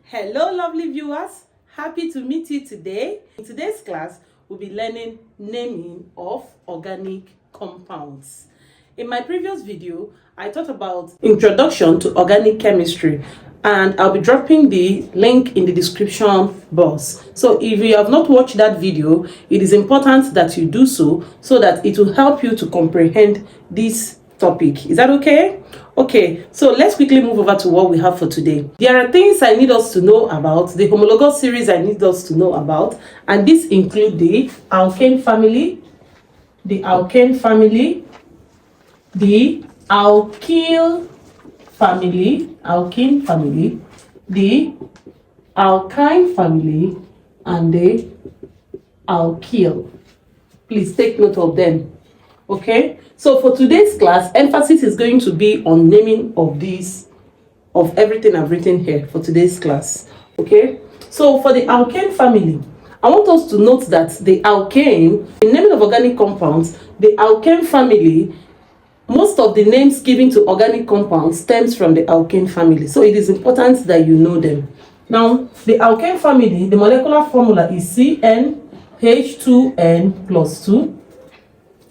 Hello lovely viewers, happy to meet you today. In today's class, we'll be learning naming of organic compounds. In my previous video, I taught about introduction to organic chemistry, and I'll be dropping the link in the description box. So if you have not watched that video, it is important that you do so that it will help you to comprehend this topic. Is that okay? Okay, so let's quickly move over to what we have for today. There are things I need us to know about, the homologous series I need us to know about, and this include the alkane family, the alkane family, the alkyl family, alkene family, the alkyne family, and the alkyl. Please take note of them. Okay, so for today's class, emphasis is going to be on naming of these, of everything I've written here for today's class. Okay, so for the alkane family, I want us to note that the alkane, in naming of organic compounds, the alkane family, most of the names given to organic compounds stems from the alkane family. So it is important that you know them. Now, the alkane family, the molecular formula is CnH2n plus 2.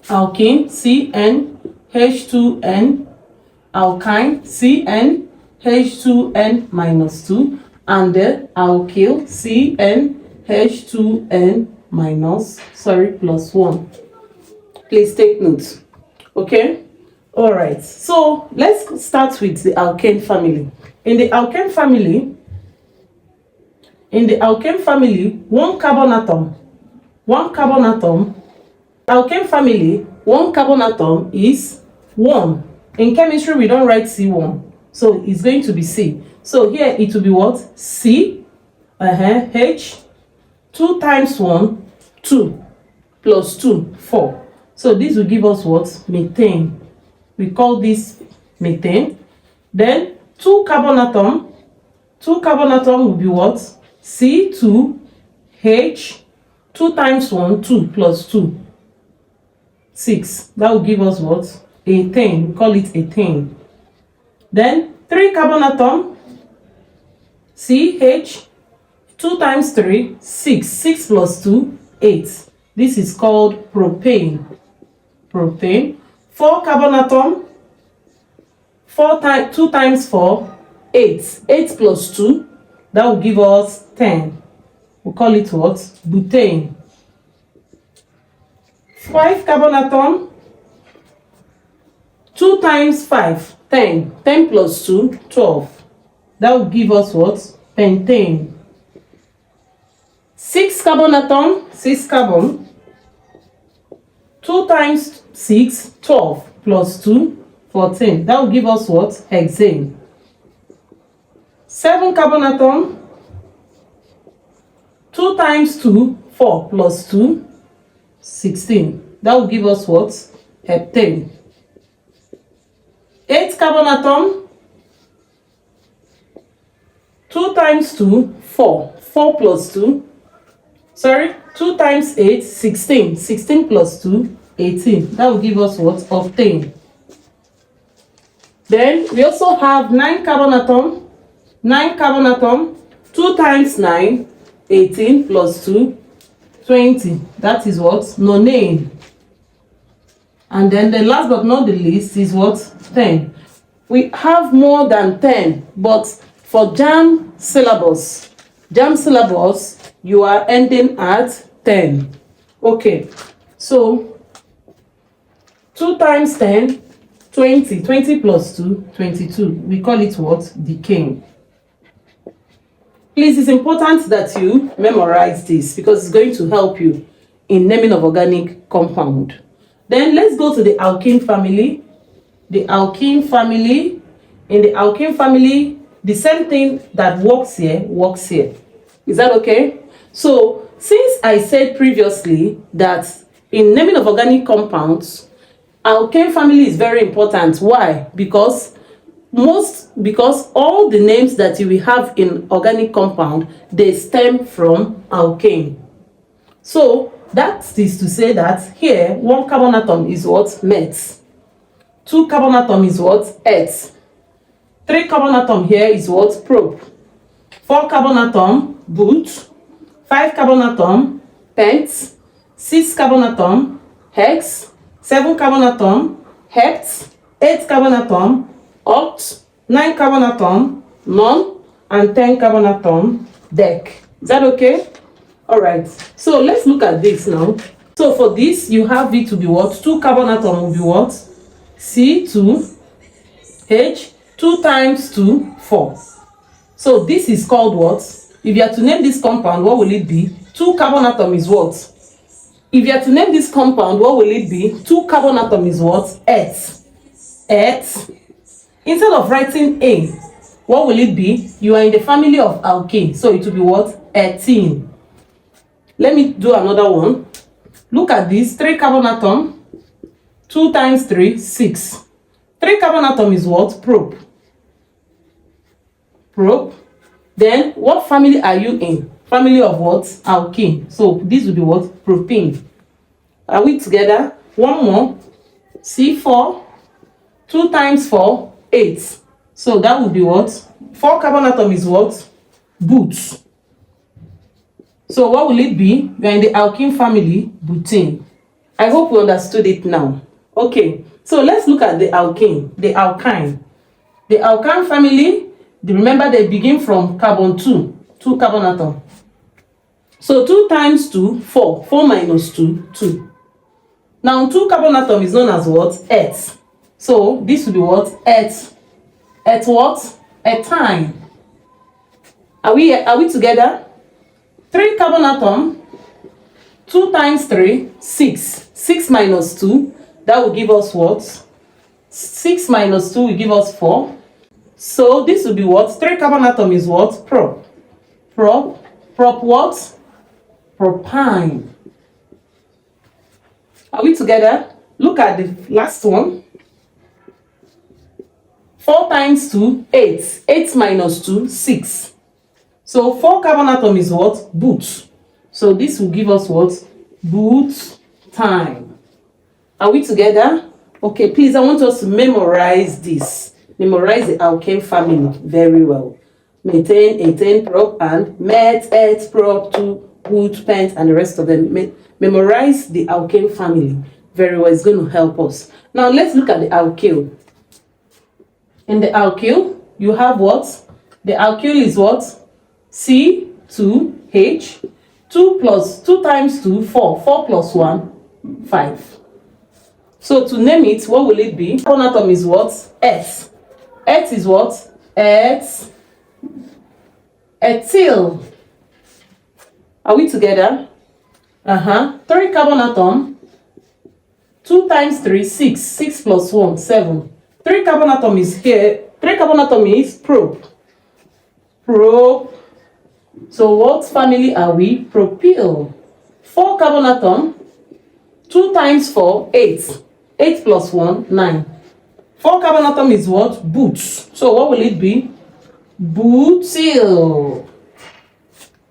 Alkene, CnH2n, alkyne, CnH2n minus 2, and the alkyl, CnH2n plus 1. Please take note. Okay? Alright, so let's start with the alkane family. In the alkane family, one carbon atom, alkane family, one carbon atom is 1. In chemistry, we don't write C1, so it's going to be C. So here it will be what? C, H, 2 times 1, 2, plus 2, 4. So this will give us what? Methane. We call this methane. Then 2 carbon atom will be what? C2H, 2 times 1, 2, plus 2. 6. That will give us what? Ethane. We call it ethane. Then 3 carbon atom, CH, 2 times 3, 6. 6 plus 2, 8. This is called propane. 4 carbon atom, 2 times 4, 8. 8 plus 2, that will give us 10. We call it what? Butane. 5 carbon atom, 2 times 5, 10. 10 plus 2, 12. That will give us what? Pentane. 6 carbon atom, 6 carbon, 2 times 6, 12, plus 2, 14. That will give us what? Hexane. 7 carbon atom, 2 times 2, 4, plus 2, 16. That will give us what? Heptane. 8 carbon atom, 2 times 2, 4. 4 plus 2. 2 times 8, 16. 16 plus 2, 18. That will give us what? Octane. Then we also have 9 carbon atom. 9 carbon atom, 2 times 9, 18 plus 2, 20. That is what? Nonane. And then the last but not the least is what? 10. We have more than 10, but for jam syllabus, you are ending at 10. Okay, so 2 times 10, 20. 20 plus 2, 22. We call it what? Decane. Please, it's important that you memorize this because it's going to help you in naming of organic compound. Then let's go to the alkene family. The alkene family. In the alkene family, the same thing that works here, works here. Is that okay? So, since I said previously that in naming of organic compounds, alkane family is very important. Why? Because all the names that you will have in organic compound, they stem from alkane. So that is to say that here 1 carbon atom is what? Met. 2 carbon atom is what? Et. 3 carbon atom here is what? Prop. 4 carbon atom, but. 5 carbon atom, pent. 6 carbon atom, hex. 7 carbon atom, hept. 8 carbon atom, oct. 9 carbon atom, non. And 10 carbon atom, dec. Is that okay? All right. So let's look at this now. So for this, you have it to be what? 2 carbon atom will be what? C2, H, 2 times 2, 4. So this is called what? If you are to name this compound, what will it be? 2 carbon atom is what? If you are to name this compound, what will it be? 2 carbon atom is what? Et. Et. Instead of writing A, what will it be? You are in the family of alkane, so it will be what? 18. Let me do another one. Look at this. 3 carbon atom. 2 times 3, 6. 3 carbon atom is what? Prop. Prop. Then, what family are you in? Family of what? Alkene. So, this will be what? Propene. Are we together? One more. C4. 2 times 4, 8. So, that would be what? 4 carbon atom is what? But. So, what will it be? We are in the alkene family, butane. I hope you understood it now. Okay. So, let's look at the alkane, the alkyne. The alkyne family, remember they begin from carbon 2 carbon atom. So 2 times 2, 4. 4 minus 2, 2. Now 2 carbon atom is known as what? Et. So this will be what? Et. Et what? Ethyne. Are we together? 3 carbon atom. 2 times 3, 6. 6 minus 2, that will give us what? 6 minus 2 will give us 4. So this will be what? 3 carbon atom is what? Prop. Prop. Prop what? Propine. Are we together? Look at the last one. 4 times 2, 8. 8 minus 2, 6. So 4 carbon atom is what? But. So this will give us what? Butane. Are we together? Okay, please, I want us to memorize this. Memorize the alkane family very well. Methane, ethane, prop, and met, et, prop, 2, but, pent, and the rest of them. Memorize the alkane family very well. It's going to help us. Now, let's look at the alkyl. In the alkyl, you have what? The alkyl is what? C2H. 2 times 2, 4. 4 plus 1, 5. So to name it, what will it be? Carbon atom is what? S. Et is what? Ethyl. Are we together? 3 carbon atom. 2 times 3, 6. 6 plus 1, 7. 3 carbon atom is here. 3 carbon atom is prop. Prop. So what family are we? Propyl. 4 carbon atom. 2 times 4, 8. 8 plus 1, 9. 4 carbon atom is what? But. So what will it be? Butyl.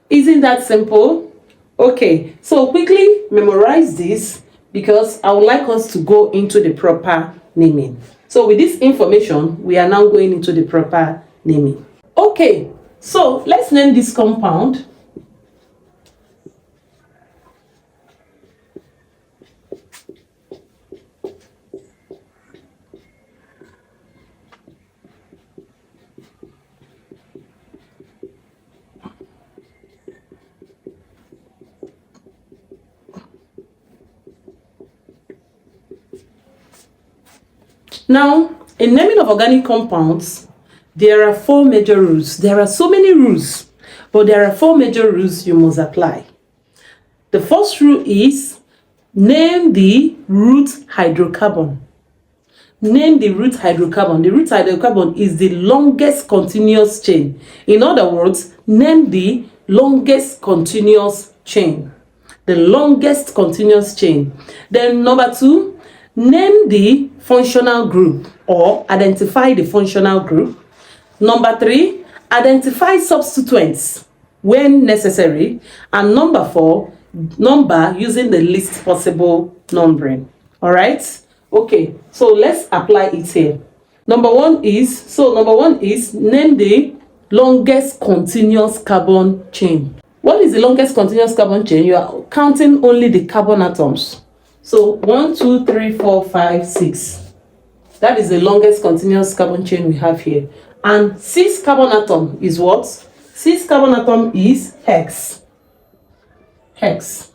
Isn't that simple? Okay, so quickly memorize this because I would like us to go into the proper naming. So with this information, we are now going into the proper naming. Okay, so let's name this compound. Now, in naming of organic compounds, there are 4 major rules. There are so many rules, but there are 4 major rules you must apply. The first rule is name the root hydrocarbon. Name the root hydrocarbon. The root hydrocarbon is the longest continuous chain. In other words, name the longest continuous chain. The longest continuous chain. Then number 2, name the functional group or identify the functional group. Number 3, identify substituents when necessary. And number 4, number using the least possible numbering. All right? Okay, so let's apply it here. Number one is name the longest continuous carbon chain. What is the longest continuous carbon chain? You are counting only the carbon atoms. So 1, 2, 3, 4, 5, 6. That is the longest continuous carbon chain we have here. And 6 carbon atom is what? 6 carbon atom is hex. Hex.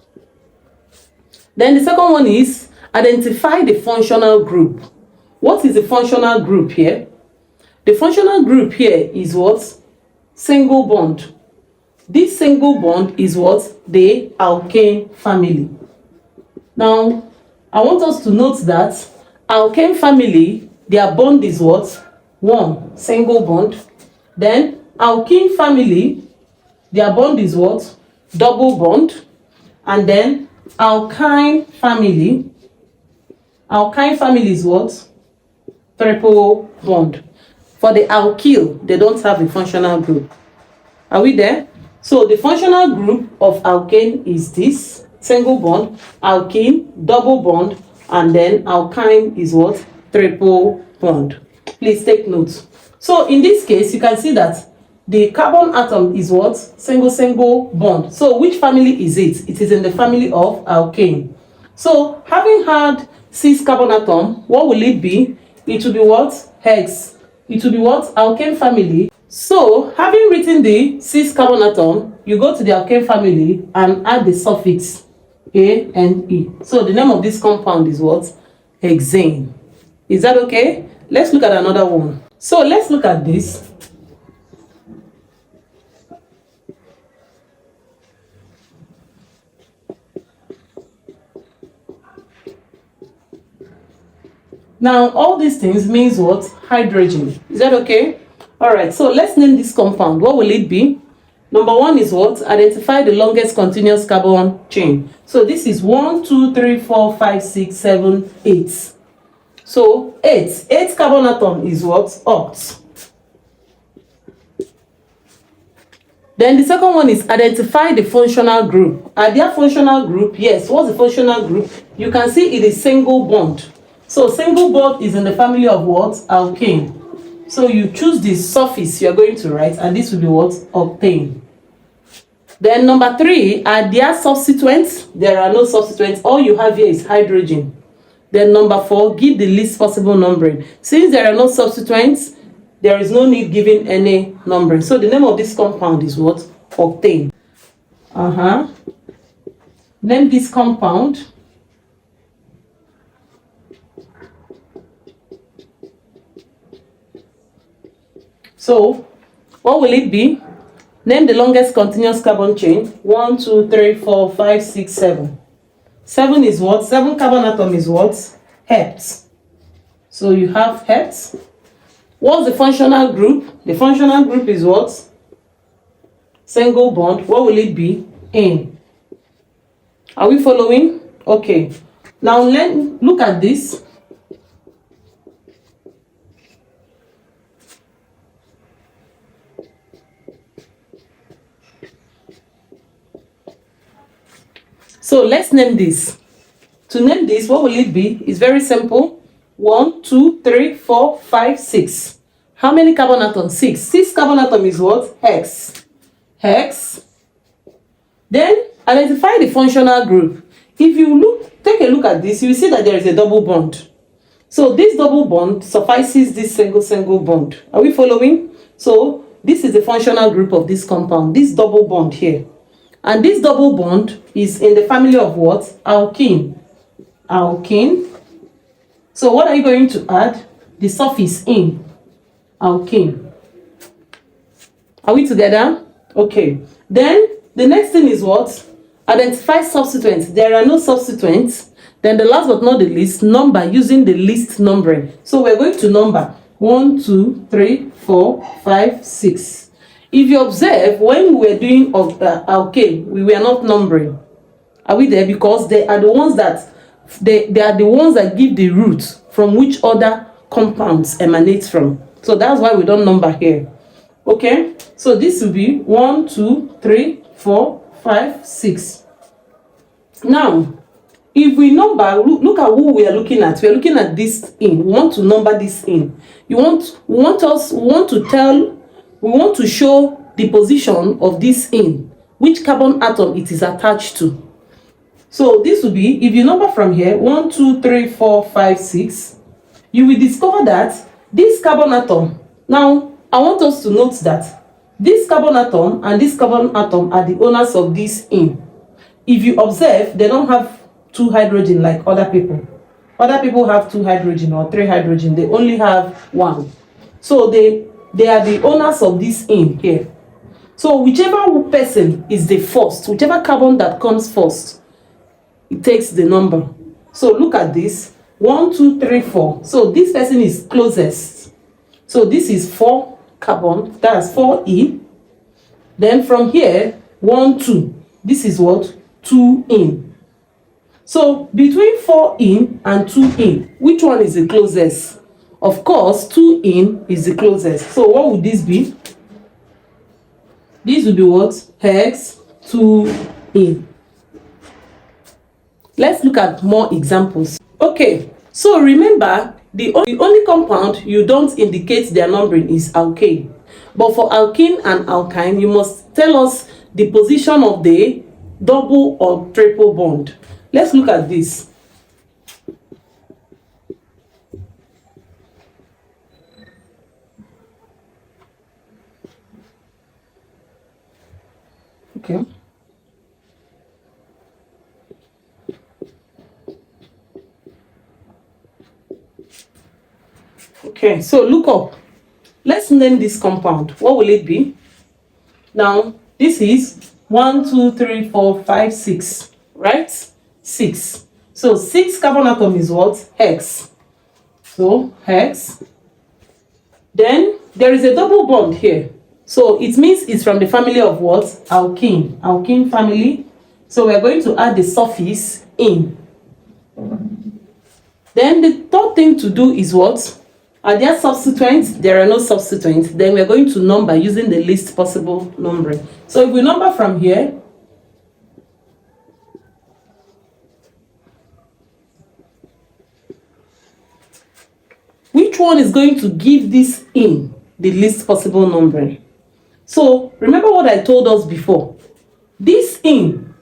Then the second one is identify the functional group. What is the functional group here? The functional group here is what? Single bond. This single bond is what? The alkane family. Now, I want us to note that alkane family, their bond is what? 1, single bond. Then alkene family, their bond is what? Double bond. And then alkyne family is what? Triple bond. For the alkyl, they don't have a functional group. Are we there? So the functional group of alkane is this: single bond, alkene, double bond, and then alkyne is what? Triple bond. Please take note. So in this case, you can see that the carbon atom is what? Single bond. So which family is it? It is in the family of alkane. So having had 6 carbon atom, what will it be? It will be what? Hex. It will be what? Alkane family. So having written the 6 carbon atom, you go to the alkane family and add the suffix A-N-E. So the name of this compound is what? Hexane. Is that okay? Let's look at another one. So let's look at this. Now, all these things means what? Hydrogen. Is that okay? All right, so let's name this compound. What will it be? Number 1 is what? Identify the longest continuous carbon chain. So this is 1, 2, 3, 4, 5, 6, 7, 8. So 8 carbon atom is what? Oct. Then the second one is identify the functional group. Are there functional group? Yes. What's the functional group? You can see it is single bond. So single bond is in the family of what? Alkane. So you choose the suffix you are going to write, and this will be what? Octane. Then number 3, are there substituents? There are no substituents. All you have here is hydrogen. Then number 4, give the least possible numbering. Since there are no substituents, there is no need giving any numbering. So the name of this compound is what? Octane. Name this compound. So, what will it be? Name the longest continuous carbon chain. 1, 2, 3, 4, 5, 6, 7. 7 is what? 7 carbon atom is what? Hept. So you have hept. What's the functional group? The functional group is what? Single bond. What will it be? In. Are we following? Okay. Now look at this. So let's name this. To name this, what will it be? It's very simple. 1, 2, 3, 4, 5, 6. How many carbon atoms? 6. 6 carbon atom is what? Hex. Hex. Then identify the functional group. If you take a look at this, you will see that there is a double bond. So this double bond suffices this single bond. Are we following? So this is the functional group of this compound, this double bond here. And this double bond is in the family of what? Alkene. Alkene. So what are you going to add? The suffix in. Alkene. Are we together? Okay. Then the next thing is what? Identify substituents. There are no substituents. Then the last but not the least, number using the least numbering. So we're going to number 1, 2, 3, 4, 5, 6. If you observe, when we were doing alkane, we were not numbering. Are we there? Because they are the ones that they are the ones that give the root from which other compounds emanate from. So that's why we don't number here. Okay? So this will be 1, 2, 3, 4, 5, 6. Now, if we number, look at who we are looking at. We are looking at this in. We want to number this in. We want to tell we want to show the position of this in, which carbon atom it is attached to. So this will be, if you number from here, 1, 2, 3, 4, 5, 6, you will discover that this carbon atom, now I want us to note that this carbon atom and this carbon atom are the owners of this in. If you observe, they don't have 2 hydrogen like other people. Other people have 2 hydrogen or 3 hydrogen, they only have 1. So they are the owners of this in here. So whichever person is the first, whichever carbon that comes first, it takes the number. So look at this, 1, 2, 3, 4. So this person is closest. So this is 4 carbon, that's 4 Then from here, 1, 2. This is what? 2 in. So between 4 in and 2 in, which one is the closest? Of course, 2 in is the closest. So what would this be? This would be what? Hex 2 in. Let's look at more examples. Okay, so remember, the only compound you don't indicate their numbering is alkane. But for alkene and alkyne, you must tell us the position of the double or triple bond. Let's look at this. Okay. Okay, so look up. Let's name this compound. What will it be? Now, this is 1, 2, 3, 4, 5, 6, right? 6. So 6 carbon atom is what? Hex. So hex. Then there is a double bond here. So it means it's from the family of what? Alkene. Alkene family. So we are going to add the suffix in. Then the third thing to do is what? Are there substituents? There are no substituents. Then we are going to number using the least possible numbering. So if we number from here, which one is going to give this in the least possible numbering? So remember what I told us before. This in,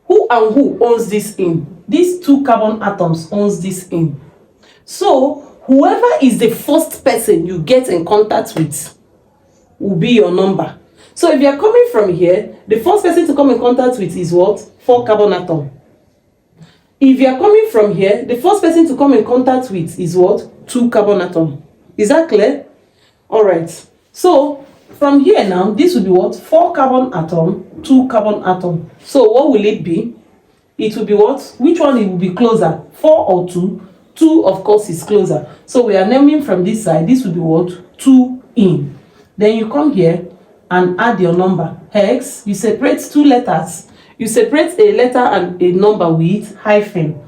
who and who owns this in? These 2 carbon atoms owns this in. So whoever is the first person you get in contact with will be your number. So if you are coming from here, the first person to come in contact with is what? 4 carbon atom. If you are coming from here, the first person to come in contact with is what? 2 carbon atom. Is that clear? Alright. So from here now, this will be what? 4 carbon atom, 2 carbon atom. So what will it be? It will be what? Which one it will be closer? 4 or 2? 2, of course, is closer. So we are naming from this side. This will be what? 2 in. Then you come here and add your number. Hex, you separate 2 letters. You separate a letter and a number with hyphen.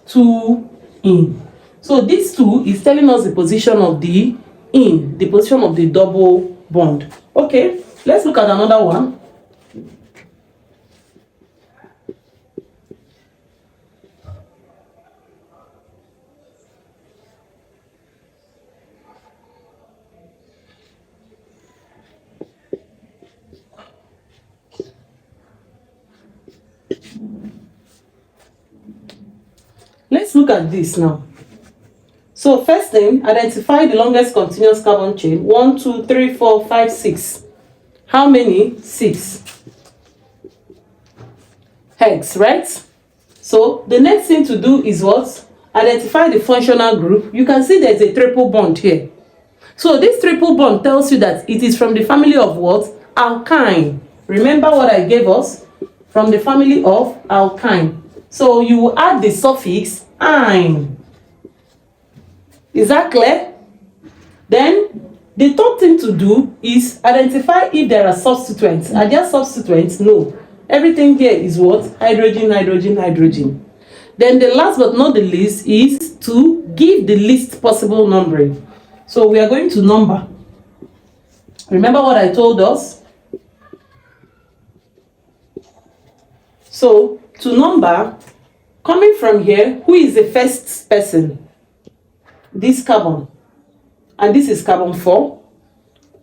2 in. So this 2 is telling us the position of the in, the position of the double bond. Okay, let's look at another one. Let's look at this now. So first thing, identify the longest continuous carbon chain. 1, 2, 3, 4, 5, 6. How many? 6. Hex, right? So the next thing to do is what? Identify the functional group. You can see there's a triple bond here. So this triple bond tells you that it is from the family of what? Alkine. Remember what I gave us? From the family of alkine. So you will add the suffix ine. Is that clear? Then the third thing to do is identify if there are substituents. Are there substituents? No. Everything here is what? Hydrogen, hydrogen, hydrogen. Then the last but not the least is to give the least possible numbering. So we are going to number. Remember what I told us? So to number, coming from here, who is the first person? This carbon. And this is carbon 4.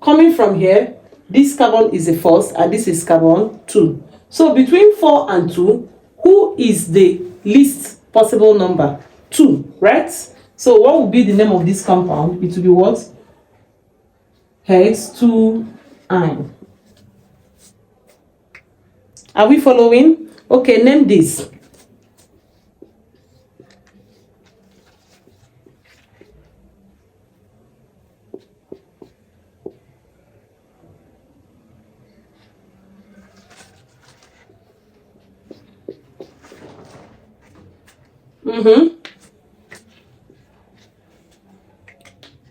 Coming from here, This carbon is the first and this is carbon 2. So between 4 and 2, who is the least possible number? 2, right? So what would be the name of this compound? It will be what? H2-ine. Are we following? Okay, name this.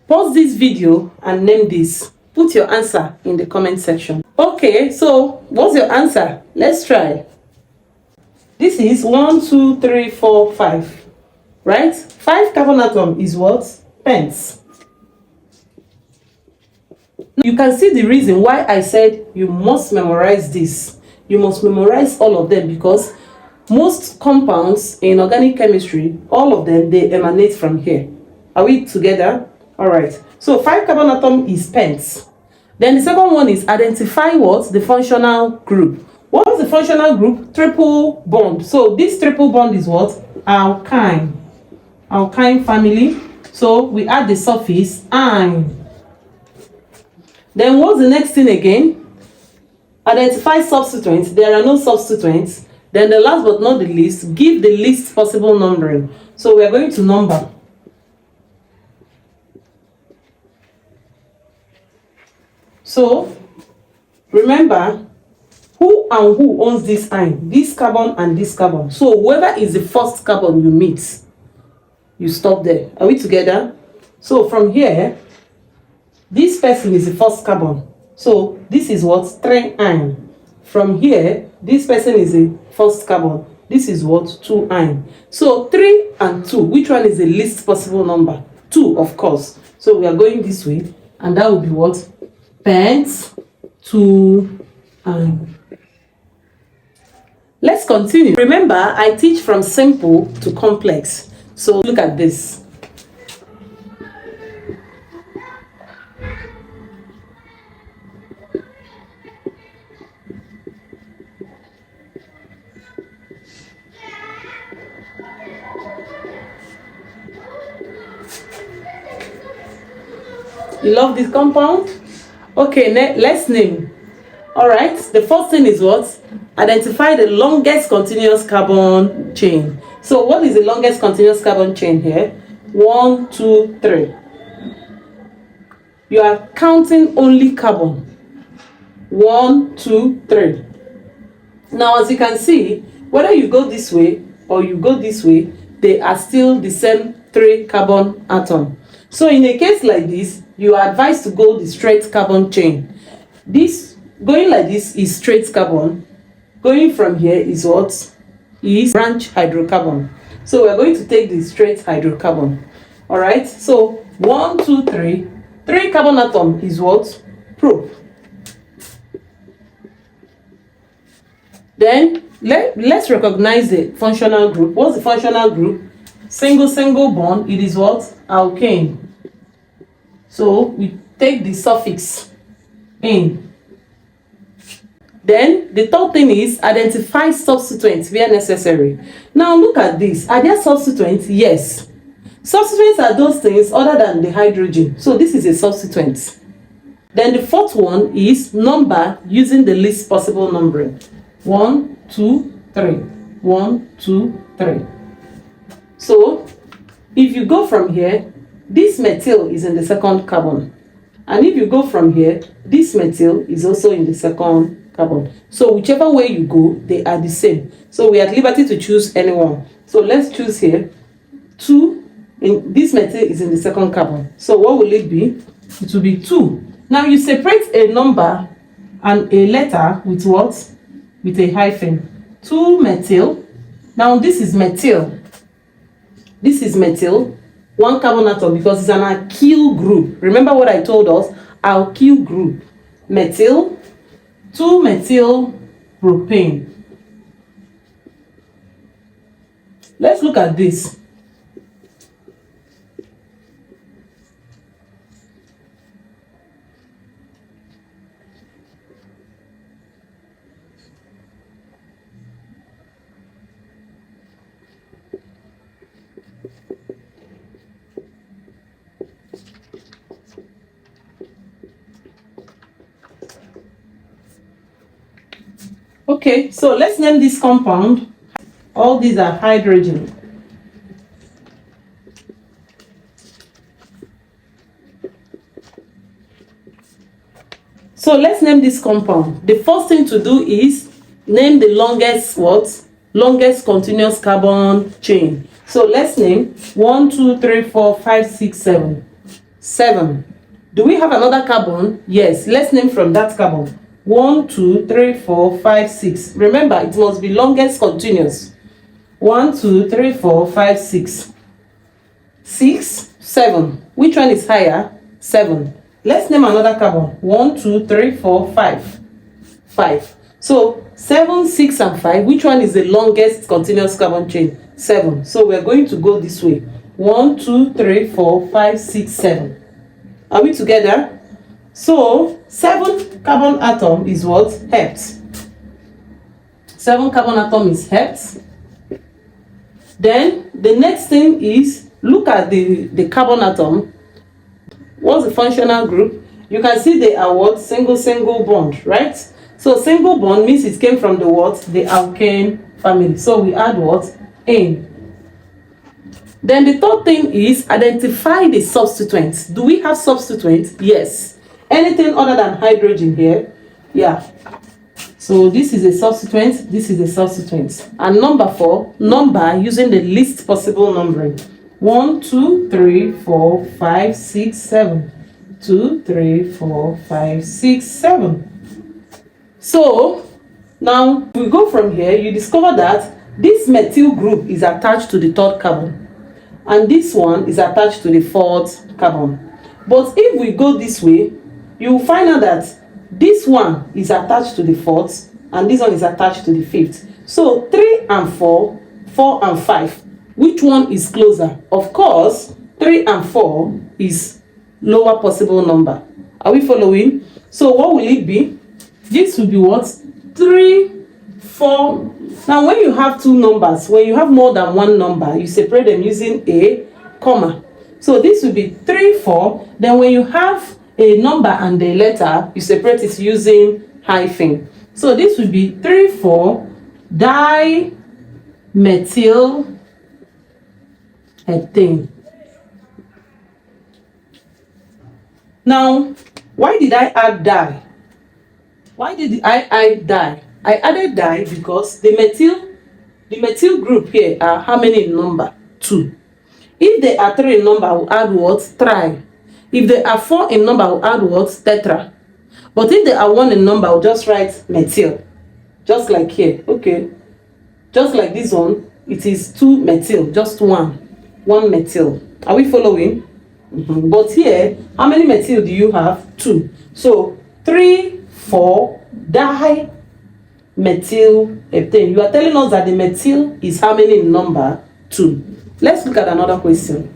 Pause this video and name this. Put your answer in the comment section. Okay, so what's your answer? Let's try. This is 1, 2, 3, 4, 5. Right? 5 carbon atom is what? Pence. You can see the reason why I said you must memorize this. You must memorize all of them because most compounds in organic chemistry, all of them, they emanate from here. Are we together? All right. So 5 carbon atom is pence. Then the second one is identify what? The functional group. What is the functional group? Triple bond. So this triple bond is what? Alkine. Alkine family. So we add the suffix -ine. Then what's the next thing again? Identify substituents. There are no substituents. Then the last but not the least, give the least possible numbering. So we are going to number. So remember, who and who owns this ine? This carbon and this carbon. So whoever is the first carbon you meet, you stop there. Are we together? So from here, this person is the first carbon. So this is what? 3-ine. From here, this person is the first carbon. This is what? 2-ine. So 3 and 2, which one is the least possible number? 2, of course. So we are going this way, and that will be what? Pence 2-ine. Let's continue. Remember, I teach from simple to complex. So look at this. You love this compound? Okay, let's name. All right, the first thing is what? Identify the longest continuous carbon chain. So what is the longest continuous carbon chain here? 1, 2, 3. You are counting only carbon. 1, 2, 3. Now, as you can see, whether you go this way or you go this way, they are still the same 3 carbon atom. So in a case like this, you are advised to go the straight carbon chain. This going like this is straight carbon. Going from here is what? Is branch hydrocarbon. So we are going to take the straight hydrocarbon. All right. So 1, 2, 3. 3 carbon atom is what? Pro. Then let's recognize the functional group. What's the functional group? Single bond. It is what? Alkane. So we take the suffix -ine. Then the third thing is identify substituents where necessary. Now look at this. Are there substituents? Yes. Substituents are those things other than the hydrogen. So this is a substituent. Then the fourth one is number using the least possible numbering. 1, 2, 3. 1, 2, 3. So if you go from here, this methyl is in the second carbon. And if you go from here, this methyl is also in the second carbon. So whichever way you go, they are the same. So we are at liberty to choose anyone. So let's choose here 2. This methyl is in the second carbon. So what will it be? It will be 2. Now you separate a number and a letter with what? With a hyphen. 2 methyl. Now this is methyl. This is methyl. 1 carbon atom because it's an alkyl group. Remember what I told us? Alkyl group. Methyl. 2 methyl propane. Let's look at this. Okay, so let's name this compound. All these are hydrogen. So let's name this compound. The first thing to do is name the longest what? Longest continuous carbon chain. So let's name 1, 2, 3, 4, 5, 6, 7. 7. Do we have another carbon? Yes. Let's name from that carbon. 1, 2, 3, 4, 5, 6. Remember, it must be longest continuous. 1, 2, 3, 4, 5, 6. 6, 7. Which one is higher? 7. Let's name another carbon. 1, 2, 3, 4, 5. 5. So 7, 6, and 5. Which one is the longest continuous carbon chain? 7. So we're going to go this way. 1, 2, 3, 4, 5, 6, 7. Are we together? So 7 carbon atom is what? Hept. 7 carbon atom is hept. Then the next thing is, look at the carbon atom. What's the functional group? You can see they are what? Single bond, right? So single bond means it came from the what? The alkane family. So we add what? Ane. Then the third thing is identify the substituents. Do we have substituents? Yes. Anything other than hydrogen here? Yeah. So this is a substituent, this is a substituent. And number 4, number using the least possible numbering. 1, 2, 3, 4, 5, 6, 7. 2, 3, 4, 5, 6, 7. So now we go from here, you discover that this methyl group is attached to the third carbon. And this one is attached to the fourth carbon. But if we go this way, you will find out that this one is attached to the fourth, and this one is attached to the fifth. So 3 and 4, 4 and 5. Which one is closer? Of course, 3 and 4 is lower possible number. Are we following? So what will it be? This will be what? 3, 4. Now when you have two numbers, when you have more than one number, you separate them using a comma. So this will be 3, 4. Then when you have a number and a letter, you separate it using hyphen. So this will be 3, 4 dimethyl heptane. Now, why did I add di? Why did I add di? I added di because the methyl group here are how many in number? 2. If they are 3 in number, we'll add what? Tri. If they are 4 in number, we'll add what? Tetra. But if they are 1 in number, we'll just write methyl. Just like here. Okay. Just like this one, it is 2 methyl. Just 1 methyl. Are we following? But here, how many methyl do you have? 2. So 3, 4 dimethyl heptane. You are telling us that the methyl is how many in number? 2. Let's look at another question.